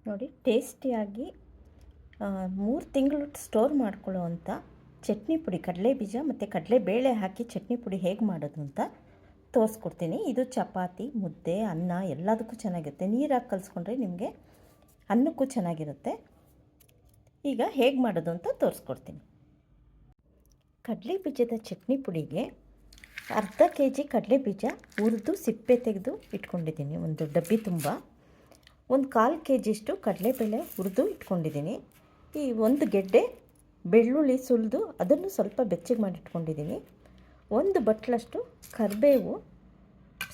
ನೋಡಿ ಟೇಸ್ಟಿಯಾಗಿ 3 ತಿಂಗಳು ಸ್ಟೋರ್ ಮಾಡ್ಕೊಳ್ಳೋ ಅಂಥ ಚಟ್ನಿ ಪುಡಿ, ಕಡಲೆ ಬೀಜ ಮತ್ತು ಕಡಲೆ ಬೇಳೆ ಹಾಕಿ ಚಟ್ನಿ ಪುಡಿ ಹೇಗೆ ಮಾಡೋದು ಅಂತ ತೋರಿಸ್ಕೊಡ್ತೀನಿ. ಇದು ಚಪಾತಿ, ಮುದ್ದೆ, ಅನ್ನ ಎಲ್ಲದಕ್ಕೂ ಚೆನ್ನಾಗಿರುತ್ತೆ. ನೀರು ಹಾಕಿ ಕಲಿಸ್ಕೊಂಡ್ರೆ ನಿಮಗೆ ಅನ್ನಕ್ಕೂ ಚೆನ್ನಾಗಿರುತ್ತೆ. ಈಗ ಹೇಗೆ ಮಾಡೋದು ಅಂತ ತೋರಿಸ್ಕೊಡ್ತೀನಿ. ಕಡಲೆ ಬೀಜದ ಚಟ್ನಿ ಪುಡಿಗೆ ಅರ್ಧ kg ಕಡಲೆ ಬೀಜ ಹುರಿದು ಸಿಪ್ಪೆ ತೆಗೆದು ಇಟ್ಕೊಂಡಿದ್ದೀನಿ. ಒಂದು ಡಬ್ಬಿ ತುಂಬ. ಒಂದು 1/4 kg ಕಡಲೆಬೇಳೆ ಹುರಿದು ಇಟ್ಕೊಂಡಿದ್ದೀನಿ. ಈ ಒಂದು ಗೆಡ್ಡೆ ಬೆಳ್ಳುಳ್ಳಿ ಸುಲಿದು ಅದನ್ನು ಸ್ವಲ್ಪ ಬೆಚ್ಚಗೆ ಮಾಡಿ ಇಟ್ಕೊಂಡಿದ್ದೀನಿ. ಒಂದು ಬಟ್ಲಷ್ಟು ಕರಿಬೇವು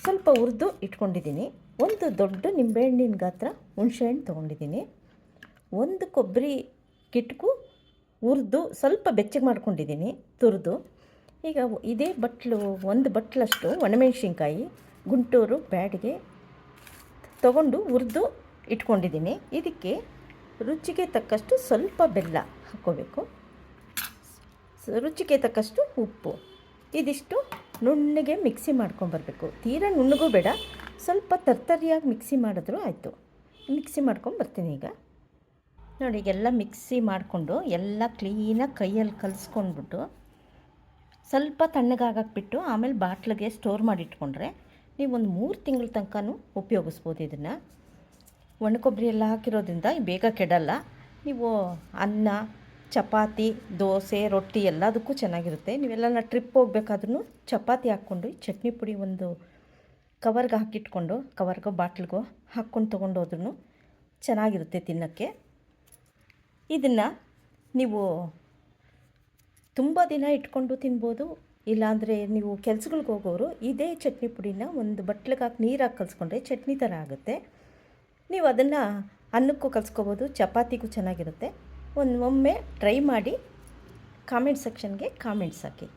ಸ್ವಲ್ಪ ಹುರಿದು ಇಟ್ಕೊಂಡಿದ್ದೀನಿ. ಒಂದು ದೊಡ್ಡ ನಿಂಬೆಹಣ್ಣಿನ ಗಾತ್ರ ಹುಣಸೆಹಣ್ಣು ತೊಗೊಂಡಿದ್ದೀನಿ. ಒಂದು ಕೊಬ್ಬರಿ ಕಿಟ್ಕು ಹುರಿದು ಸ್ವಲ್ಪ ಬೆಚ್ಚಗೆ ಮಾಡ್ಕೊಂಡಿದ್ದೀನಿ ತುರಿದು. ಈಗ ಇದೇ ಒಂದು ಬಟ್ಲಷ್ಟು ಒಣಮೆಣಸಿನ್ಕಾಯಿ ಗುಂಟೂರು ಬ್ಯಾಡಿಗೆ ತೊಗೊಂಡು ಹುರಿದು ಇಟ್ಕೊಂಡಿದ್ದೀನಿ. ಇದಕ್ಕೆ ರುಚಿಗೆ ತಕ್ಕಷ್ಟು ಸ್ವಲ್ಪ ಬೆಲ್ಲ ಹಾಕ್ಕೋಬೇಕು, ರುಚಿಗೆ ತಕ್ಕಷ್ಟು ಉಪ್ಪು. ಇದಿಷ್ಟು ನುಣ್ಣಗೆ ಮಿಕ್ಸಿ ಮಾಡ್ಕೊಂಬರ್ಬೇಕು. ತೀರಾ ನುಣ್ಣಗೂ ಬೇಡ, ಸ್ವಲ್ಪ ತರ್ತರಿಯಾಗಿ ಮಿಕ್ಸಿ ಮಾಡಿದ್ರೂ ಆಯಿತು. ಮಿಕ್ಸಿ ಮಾಡ್ಕೊಂಬರ್ತೀನಿ. ಈಗ ನೋಡಿ, ಎಲ್ಲ ಮಿಕ್ಸಿ ಮಾಡಿಕೊಂಡು ಎಲ್ಲ ಕ್ಲೀನಾಗಿ ಕೈಯಲ್ಲಿ ಕಲಿಸ್ಕೊಂಡ್ಬಿಟ್ಟು ಸ್ವಲ್ಪ ತಣ್ಣಗಾಗಕ್ಬಿಟ್ಟು ಆಮೇಲೆ ಬಾಟ್ಲಿಗೆ ಸ್ಟೋರ್ ಮಾಡಿಟ್ಕೊಂಡ್ರೆ ನೀವು ಒಂದು 3 ತಿಂಗಳ ತನಕನೂ ಉಪಯೋಗಿಸ್ಬೋದು. ಇದನ್ನು ಒಣಕೊಬ್ಬರಿ ಎಲ್ಲ ಹಾಕಿರೋದ್ರಿಂದ ಬೇಗ ಕೆಡಲ್ಲ. ನೀವು ಅನ್ನ, ಚಪಾತಿ, ದೋಸೆ, ರೊಟ್ಟಿ ಎಲ್ಲದಕ್ಕೂ ಚೆನ್ನಾಗಿರುತ್ತೆ. ನೀವೆಲ್ಲ ಟ್ರಿಪ್ ಹೋಗ್ಬೇಕಾದ್ರೂ ಚಪಾತಿ ಹಾಕ್ಕೊಂಡು ಚಟ್ನಿ ಪುಡಿ ಒಂದು ಕವರ್ಗೆ ಹಾಕಿಟ್ಕೊಂಡು ಕವರ್ಗೋ ಬಾಟ್ಲಿಗೋ ಹಾಕ್ಕೊಂಡು ತೊಗೊಂಡೋದ್ರೂ ಚೆನ್ನಾಗಿರುತ್ತೆ ತಿನ್ನೋಕ್ಕೆ. ಇದನ್ನು ನೀವು ತುಂಬ ದಿನ ಇಟ್ಕೊಂಡು ತಿನ್ಬೋದು. ಇಲ್ಲಾಂದರೆ ನೀವು ಕೆಲ್ಸಗಳಿಗೆ ಹೋಗೋರು ಇದೇ ಚಟ್ನಿ ಪುಡಿನ ಒಂದು ಬಟ್ಲಿಗೆ ಹಾಕಿ ನೀರು ಹಾಕಿ ಕಲಿಸ್ಕೊಂಡ್ರೆ ಚಟ್ನಿ ಥರ ಆಗುತ್ತೆ. ನೀವು ಅದನ್ನು ಅನ್ನಕ್ಕೂ ಕಲಿಸ್ಕೋಬೋದು, ಚಪಾತಿಗೂ ಚೆನ್ನಾಗಿರುತ್ತೆ. ಒಮ್ಮೆ ಟ್ರೈ ಮಾಡಿ ಕಾಮೆಂಟ್ ಸೆಕ್ಷನ್ಗೆ ಕಾಮೆಂಟ್ಸ್ ಹಾಕಿ.